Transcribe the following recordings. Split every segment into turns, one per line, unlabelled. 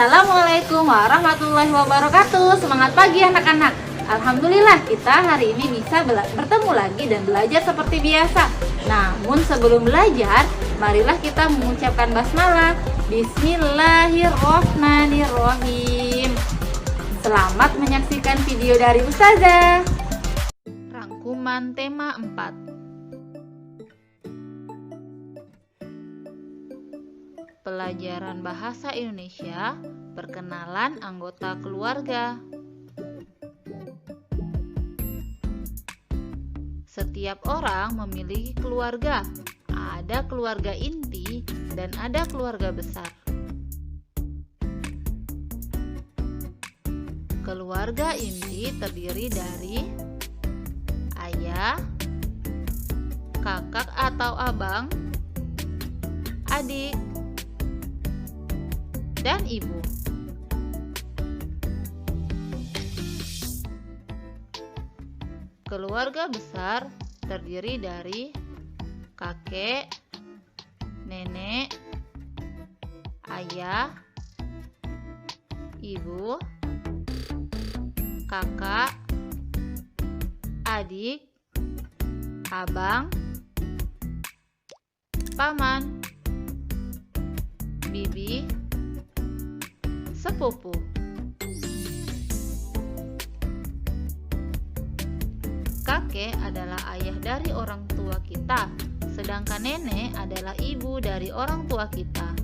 Assalamualaikum warahmatullahi wabarakatuh. Semangat pagi anak-anak. Alhamdulillah kita hari ini bisa bertemu lagi dan belajar seperti biasa. Namun sebelum belajar, marilah kita mengucapkan basmalah. Bismillahirrohmanirrohim. Selamat menyaksikan video dari Ustazah. Rangkuman tema 4. Pelajaran Bahasa Indonesia, perkenalan anggota keluarga. Setiap orang memiliki keluarga. Ada keluarga inti dan ada keluarga besar. Keluarga inti terdiri dari ayah, kakak atau abang, adik, dan ibu. Keluarga besar terdiri dari kakek, nenek, ayah, ibu, kakak, adik, abang, paman, bibi, sepupu. Kakek adalah ayah dari orang tua kita, sedangkan nenek adalah ibu dari orang tua kita.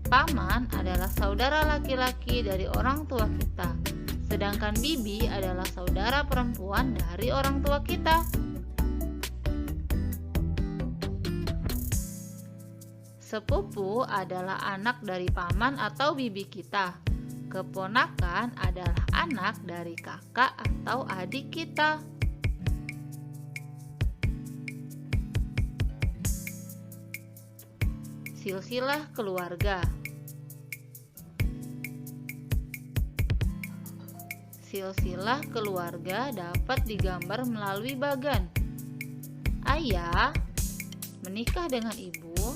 Paman adalah saudara laki-laki dari orang tua kita, sedangkan bibi adalah saudara perempuan dari orang tua kita. Sepupu adalah anak dari paman atau bibi kita. Keponakan adalah anak dari kakak atau adik kita. Silsilah keluarga. Silsilah keluarga dapat digambar melalui bagan. Ayah menikah dengan ibu,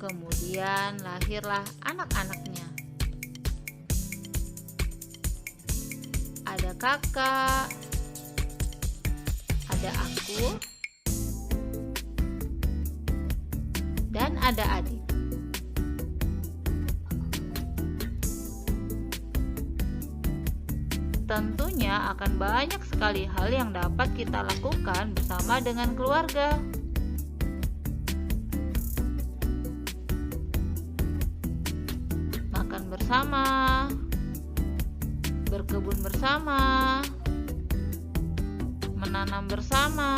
kemudian lahirlah anak-anaknya. Ada kakak, ada aku, dan ada adik. Tentunya akan banyak sekali hal yang dapat kita lakukan bersama dengan keluarga. Makan bersama, berkebun bersama, menanam bersama,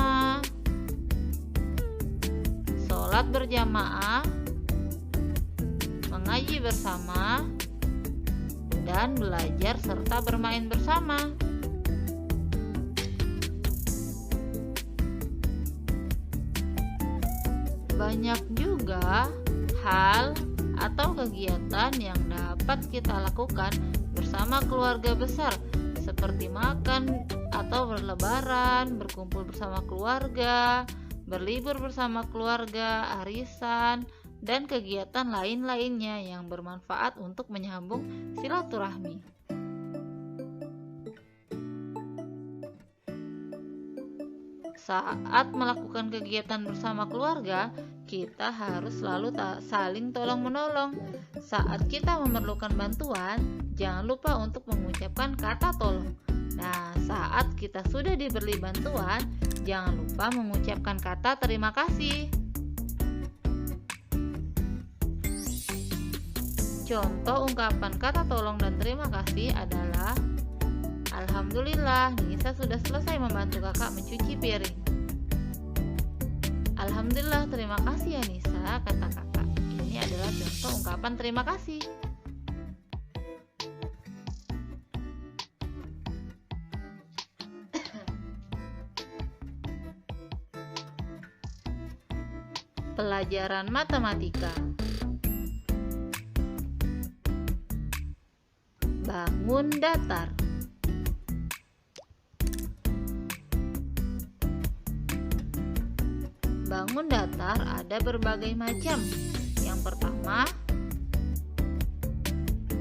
sholat berjamaah, mengaji bersama, dan belajar serta bermain bersama. Banyak juga hal atau kegiatan yang dapat kita lakukan bersama keluarga besar, seperti makan atau berlebaran, berkumpul bersama keluarga, berlibur bersama keluarga, arisan, dan kegiatan lain-lainnya yang bermanfaat untuk menyambung silaturahmi. Saat melakukan kegiatan bersama keluarga, kita harus selalu saling tolong-menolong. Saat kita memerlukan bantuan, jangan lupa untuk mengucapkan kata tolong. Nah, saat kita sudah diberi bantuan, jangan lupa mengucapkan kata terima kasih. Contoh ungkapan kata tolong dan terima kasih adalah: Alhamdulillah, Nisa sudah selesai membantu kakak mencuci piring. Alhamdulillah, terima kasih ya Nisa, kata kakak. Ini adalah contoh ungkapan terima kasih. Pelajaran matematika. Bangun datar. Bangun datar ada berbagai macam. Yang pertama,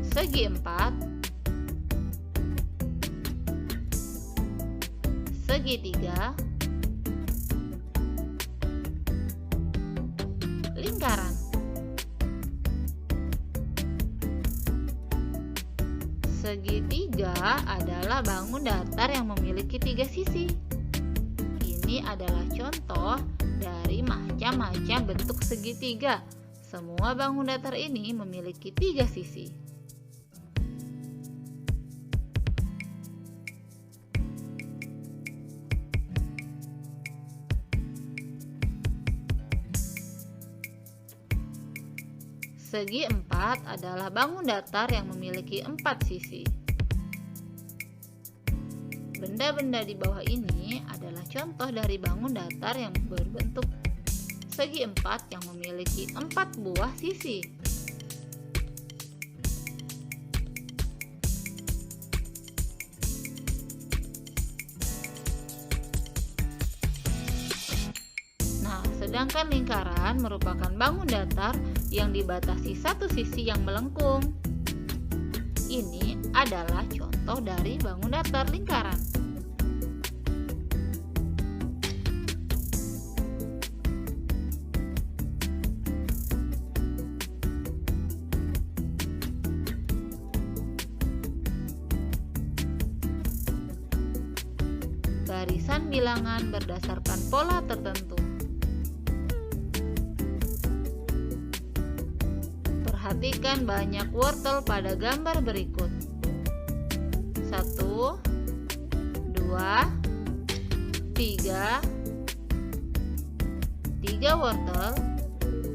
segi 4, segi 3, lingkaran. Segitiga adalah bangun datar yang memiliki 3 sisi. Ini adalah contoh dari macam-macam bentuk segitiga. Semua bangun datar ini memiliki 3 sisi. Segi 4 adalah bangun datar yang memiliki 4 sisi. Benda-benda di bawah ini adalah contoh dari bangun datar yang berbentuk segi 4 yang memiliki 4 buah sisi. Sedangkan lingkaran merupakan bangun datar yang dibatasi satu sisi yang melengkung. Ini adalah contoh dari bangun datar lingkaran. Barisan bilangan berdasarkan pola tertentu. Perhatikan banyak wortel pada gambar berikut. 1, 2, 3. 3 wortel.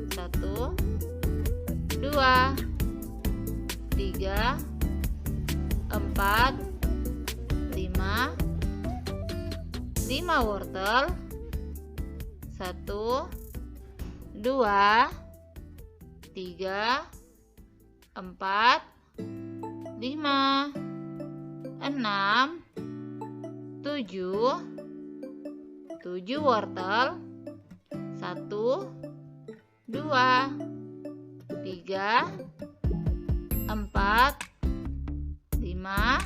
1, 2, 3, 4, 5. 5 wortel. 1, 2, 3, 4, 5, 6, 7. 7 wortel. 1, 2, 3, 4, 5,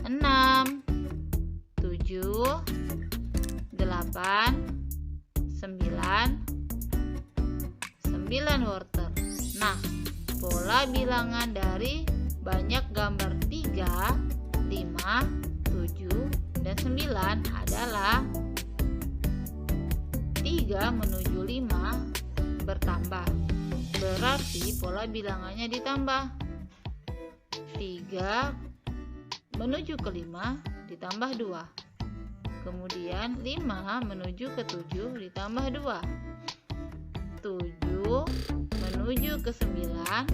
6, 7, 8, 9. 9 wortel. Nah, pola bilangan dari banyak gambar 3, 5, 7, dan 9 adalah 3 menuju 5 bertambah. Berarti pola bilangannya ditambah. 3 menuju ke 5 ditambah 2. Kemudian 5 menuju ke 7 ditambah 2. 7 menuju ke 9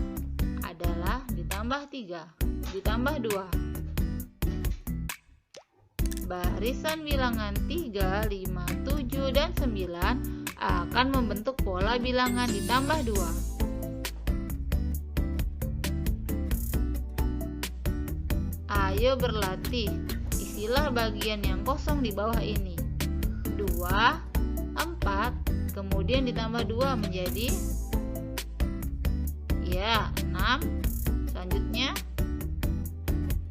adalah ditambah 3 ditambah 2. Barisan bilangan 3, 5, 7, dan 9 akan membentuk pola bilangan ditambah 2. Ayo berlatih. Isilah bagian yang kosong di bawah ini. 2, 4, kemudian ditambah 2 menjadi 6. Selanjutnya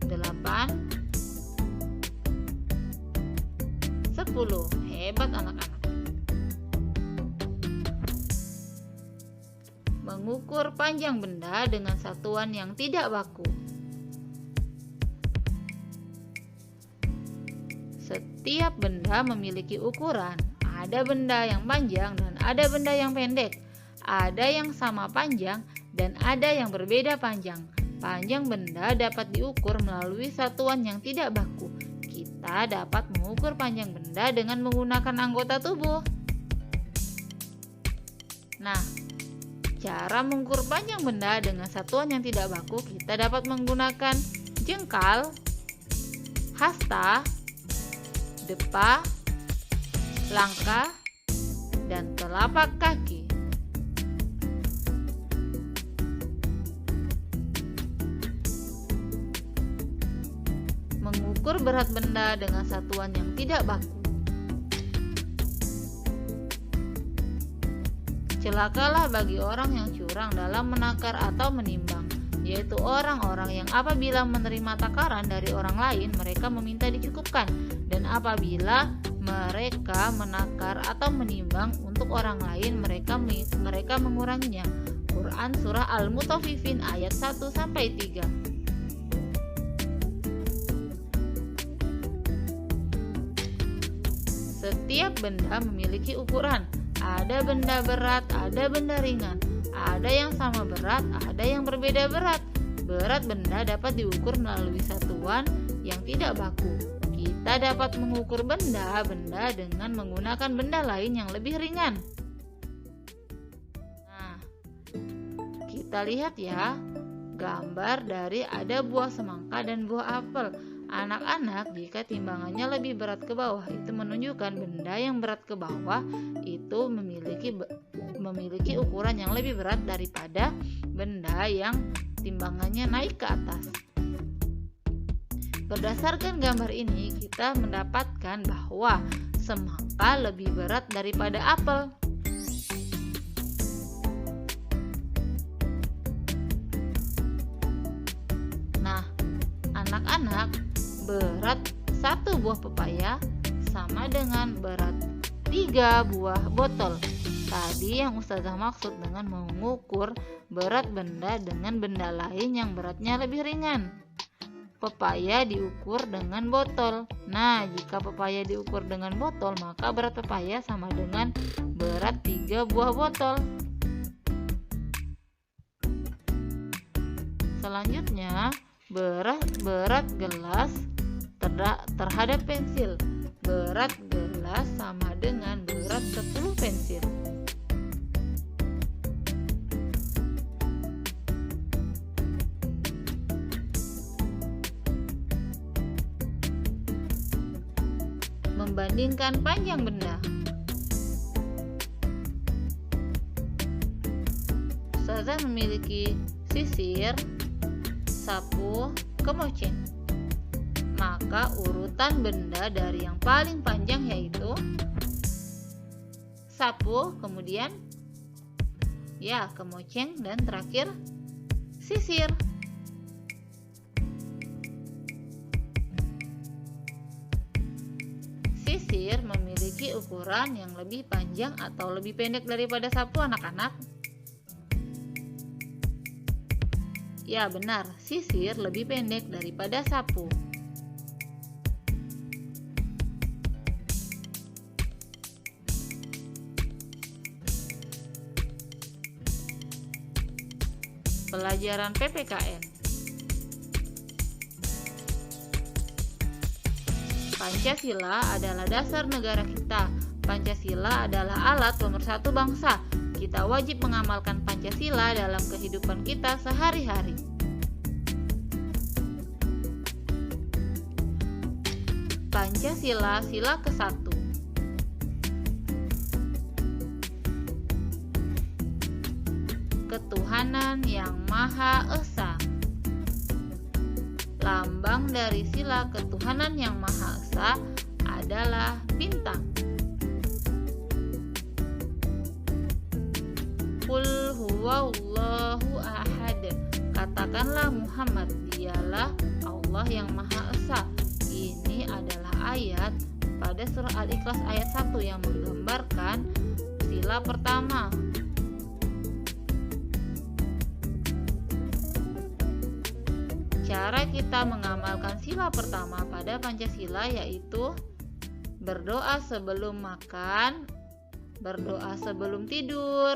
8, 10. Hebat anak-anak. Mengukur panjang benda dengan satuan yang tidak baku. Setiap benda memiliki ukuran. Ada benda yang panjang dan ada benda yang pendek. Ada yang sama panjang dan ada yang berbeda panjang. Panjang benda dapat diukur melalui satuan yang tidak baku. Kita dapat mengukur panjang benda dengan menggunakan anggota tubuh. Nah, cara mengukur panjang benda dengan satuan yang tidak baku kita dapat menggunakan jengkal, hasta, depa, langkah, dan telapak kaki. Mengukur berat benda dengan satuan yang tidak baku. Celakalah bagi orang yang curang dalam menakar atau menimbang, yaitu orang-orang yang apabila menerima takaran dari orang lain mereka meminta dicukupkan, dan apabila mereka menakar atau menimbang untuk orang lain mereka menguranginya. Quran Surah Al-Mutaffifin ayat 1-3. Setiap benda memiliki ukuran. Ada benda berat, ada benda ringan. Ada yang sama berat, ada yang berbeda berat. Berat benda dapat diukur melalui satuan yang tidak baku. Kita dapat mengukur benda-benda dengan menggunakan benda lain yang lebih ringan. Nah, kita lihat ya, gambar dari ada buah semangka dan buah apel. Anak-anak, jika timbangannya lebih berat ke bawah, itu menunjukkan benda yang berat ke bawah itu memiliki ukuran yang lebih berat daripada benda yang timbangannya naik ke atas. Berdasarkan gambar ini, kita mendapatkan bahwa semangka lebih berat daripada apel. Nah, anak-anak, berat satu buah pepaya sama dengan berat 3 buah botol. Tadi yang Ustazah maksud dengan mengukur berat benda dengan benda lain yang beratnya lebih ringan. Pepaya diukur dengan botol. Nah, jika pepaya diukur dengan botol, maka berat pepaya sama dengan berat 3 buah botol. Selanjutnya, berat gelas terhadap pensil. Berat gelas sama dengan berat 10 pensil. Membandingkan panjang benda. Ustazah memiliki sisir, sapu, kemoceng. Maka urutan benda dari yang paling panjang yaitu sapu, kemudian kemoceng, dan terakhir sisir. Sisir memiliki ukuran yang lebih panjang atau lebih pendek daripada sapu, anak-anak? Ya, benar, sisir lebih pendek daripada sapu. Pelajaran PPKN. Pancasila adalah dasar negara kita. Pancasila adalah alat pemersatu bangsa. Kita wajib mengamalkan Pancasila dalam kehidupan kita sehari-hari. Pancasila sila ke-1. Ketuhanan yang Maha Esa. Lambang dari sila ketuhanan yang Maha Esa adalah bintang. Qul huwallahu ahad. Katakanlah Muhammad, dialah Allah yang Maha Esa. Ini adalah ayat pada surah Al-Ikhlas ayat 1 yang menggambarkan sila pertama. Cara kita mengamalkan sila pertama pada Pancasila yaitu berdoa sebelum makan, berdoa sebelum tidur,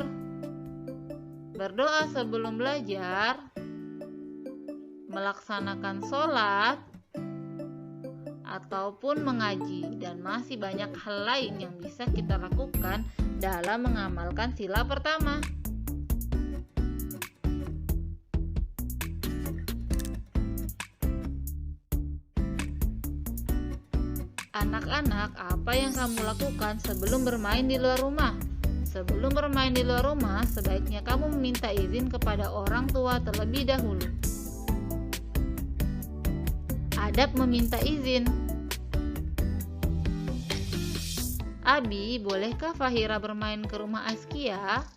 berdoa sebelum belajar, melaksanakan sholat, ataupun mengaji, dan masih banyak hal lain yang bisa kita lakukan dalam mengamalkan sila pertama. Anak-anak, apa yang kamu lakukan sebelum bermain di luar rumah? Sebelum bermain di luar rumah, sebaiknya kamu meminta izin kepada orang tua terlebih dahulu. Adab meminta izin. Abi, bolehkah Fahira bermain ke rumah Askia?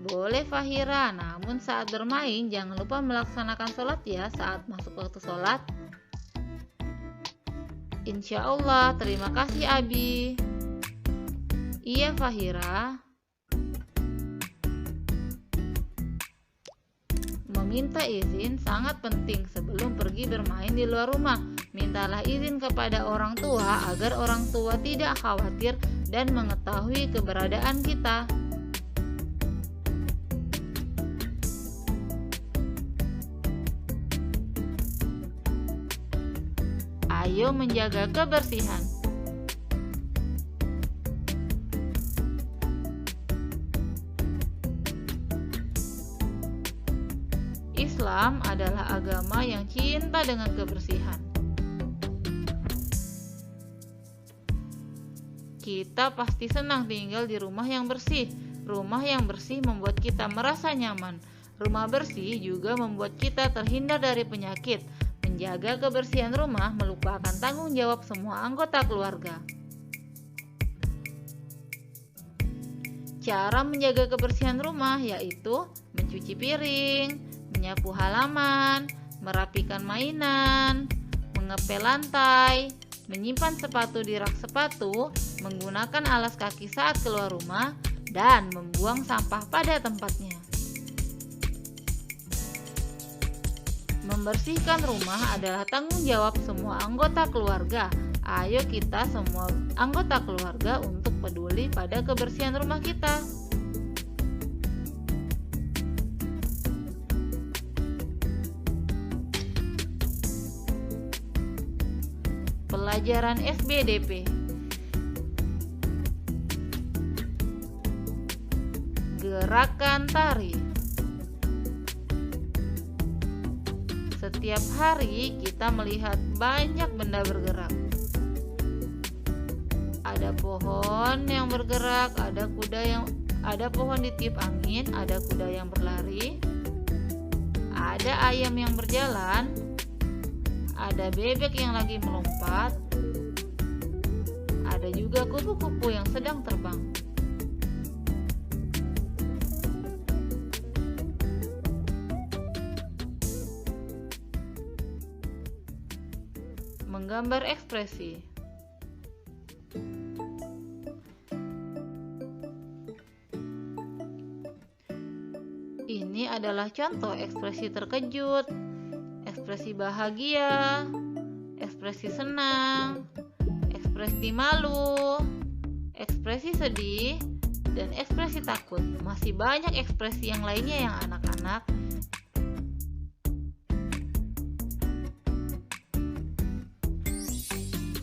Boleh Fahira, namun saat bermain jangan lupa melaksanakan sholat ya saat masuk waktu sholat. Insya Allah, terima kasih Abi. Iya Fahira. Meminta izin sangat penting sebelum pergi bermain di luar rumah. Mintalah izin kepada orang tua agar orang tua tidak khawatir dan mengetahui keberadaan kita. Ayo menjaga kebersihan. Islam adalah agama yang cinta dengan kebersihan. Kita pasti senang tinggal di rumah yang bersih. Rumah yang bersih membuat kita merasa nyaman. Rumah bersih juga membuat kita terhindar dari penyakit. Menjaga kebersihan rumah merupakan tanggung jawab semua anggota keluarga. Cara menjaga kebersihan rumah yaitu mencuci piring, menyapu halaman, merapikan mainan, mengepel lantai, menyimpan sepatu di rak sepatu, menggunakan alas kaki saat keluar rumah, dan membuang sampah pada tempatnya. Membersihkan rumah adalah tanggung jawab semua anggota keluarga. Ayo kita semua anggota keluarga untuk peduli pada kebersihan rumah kita. Pelajaran SBDP. Gerakan tari. Setiap hari kita melihat banyak benda bergerak. Ada pohon yang bergerak, ada pohon ditiup angin, ada kuda yang berlari, ada ayam yang berjalan, ada bebek yang lagi melompat, ada juga kupu-kupu yang sedang terbang. Menggambar ekspresi. Ini adalah contoh ekspresi terkejut, ekspresi bahagia, ekspresi senang, ekspresi malu, ekspresi sedih, dan ekspresi takut. Masih banyak ekspresi yang lainnya yang anak-anak.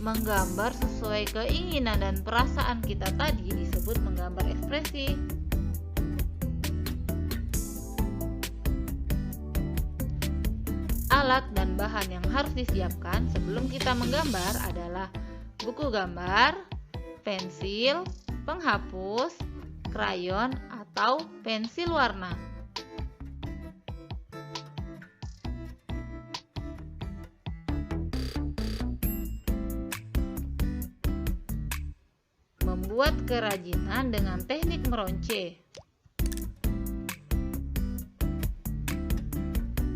Menggambar sesuai keinginan dan perasaan kita tadi disebut menggambar ekspresi. Alat dan bahan yang harus disiapkan sebelum kita menggambar adalah buku gambar, pensil, penghapus, krayon, atau pensil warna. Membuat kerajinan dengan teknik meronce.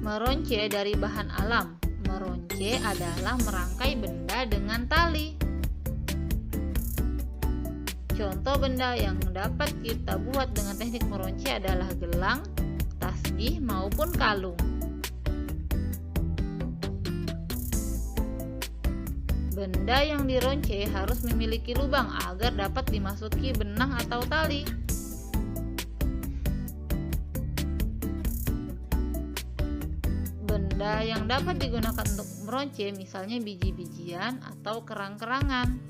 Meronce dari bahan alam. Meronce adalah merangkai benda dengan tali. Contoh benda yang dapat kita buat dengan teknik meronce adalah gelang, tasbih, maupun kalung. Benda yang dironce harus memiliki lubang agar dapat dimasuki benang atau tali. Benda yang dapat digunakan untuk meronce misalnya biji-bijian atau kerang-kerangan.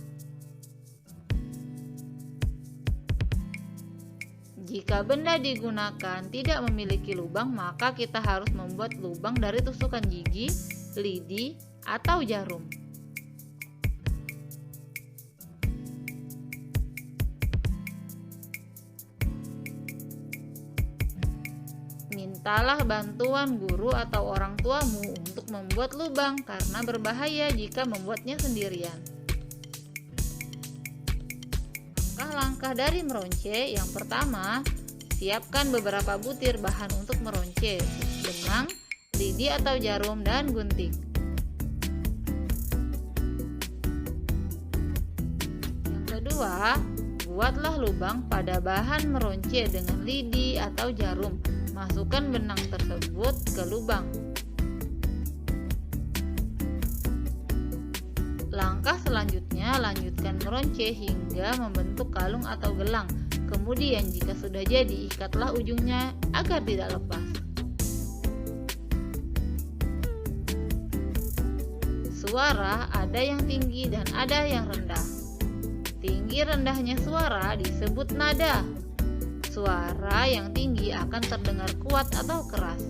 Jika benda digunakan tidak memiliki lubang, maka kita harus membuat lubang dari tusukan gigi, lidi, atau jarum. Mintalah bantuan guru atau orang tuamu untuk membuat lubang karena berbahaya jika membuatnya sendirian. Langkah-langkah dari meronce, yang pertama, Siapkan beberapa butir bahan untuk meronce: benang, lidi atau jarum, dan gunting. Yang kedua, buatlah lubang pada bahan meronce dengan lidi atau jarum. Masukkan benang tersebut ke lubang. Langkah selanjutnya, lanjutkan meronce hingga membentuk kalung atau gelang. Kemudian jika sudah jadi, ikatlah ujungnya agar tidak lepas. Suara ada yang tinggi dan ada yang rendah. Tinggi rendahnya suara disebut nada. Suara yang tinggi akan terdengar kuat atau keras,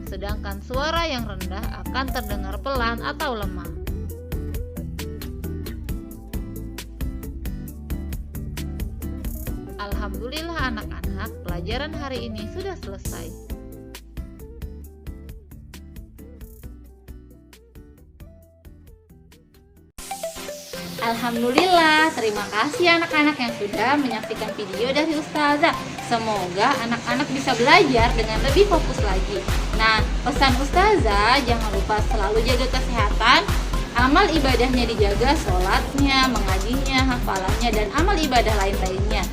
sedangkan suara yang rendah akan terdengar pelan atau lemah. Alhamdulillah anak-anak, pelajaran hari ini sudah selesai. Alhamdulillah, terima kasih anak-anak yang sudah menyaksikan video dari Ustazah. Semoga anak-anak bisa belajar dengan lebih fokus lagi. Nah, pesan Ustazah, jangan lupa selalu jaga kesehatan, amal ibadahnya dijaga, sholatnya, mengajinya, hafalannya, dan amal ibadah lain-lainnya.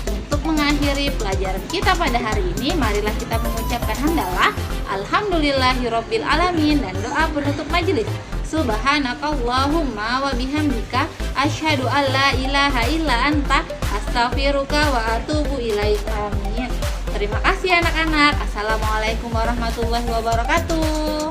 Untuk mengakhiri pelajaran kita pada hari ini, marilah kita mengucapkan hamdalah alhamdulillahirabbil alamin dan doa penutup majelis. Subhanakallahumma wa bihamdika asyhadu an la ilaha illa anta astaghfiruka wa atubu ilaik. Amin. Terima kasih anak-anak. Assalamualaikum warahmatullahi wabarakatuh.